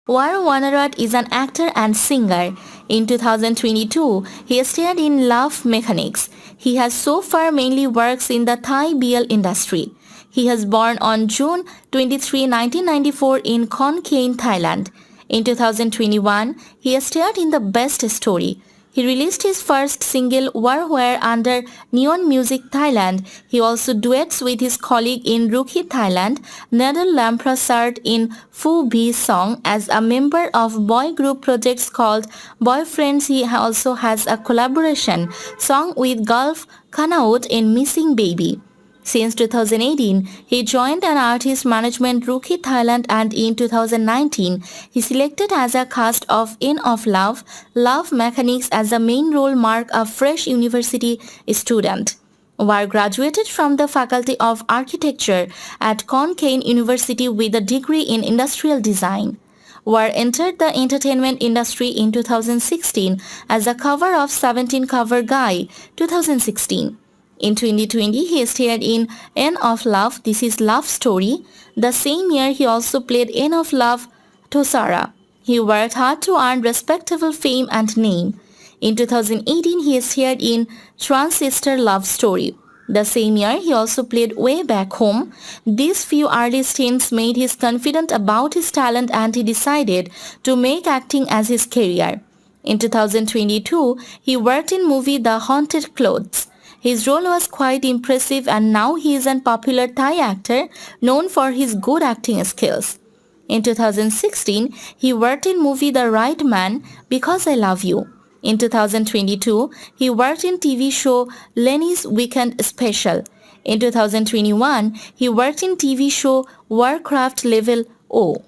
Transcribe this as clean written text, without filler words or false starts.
Wanarat is an actor and singer. In 2022, he starred in Love Mechanics. He has so far mainly works in the Thai BL industry. He was born on June 23, 1994 in Khon, Kaen, Thailand. In 2021, he starred in The Best Story. He released his first single WarWhere under Neon Music Thailand. He also duets with his colleague in Rookie Thailand, Nadol Lamprasert in Phoo Vee song. As a member of boy group projects called Boyfriends, he also has a collaboration song with Gulf Kanawut in Missing Baby. Since 2018, he joined an artist management Rookie Thailand, and in 2019, he selected as a cast of In of Love, Love Mechanics as the main role mark a fresh university student. War graduated from the Faculty of Architecture at Khon Kaen University with a degree in Industrial Design. War entered the entertainment industry in 2016 as a cover of 17 Cover Guy 2016. In 2020, he starred in End of Love, This Is Love Story. The same year, he also played End of Love Tosara. He worked hard to earn respectable fame and name. In 2018, he starred in Transistor Love Story. The same year, he also played Way Back Home. These few early stints made him confident about his talent, and he decided to make acting as his career. In 2022, he worked in movie The Haunted Clothes. His role was quite impressive, and now he is a popular Thai actor known for his good acting skills. In 2016, he worked in movie The Right Man, Because I Love You. In 2022, he worked in TV show Lenny's Weekend Special. In 2021, he worked in TV show Warcraft Level O.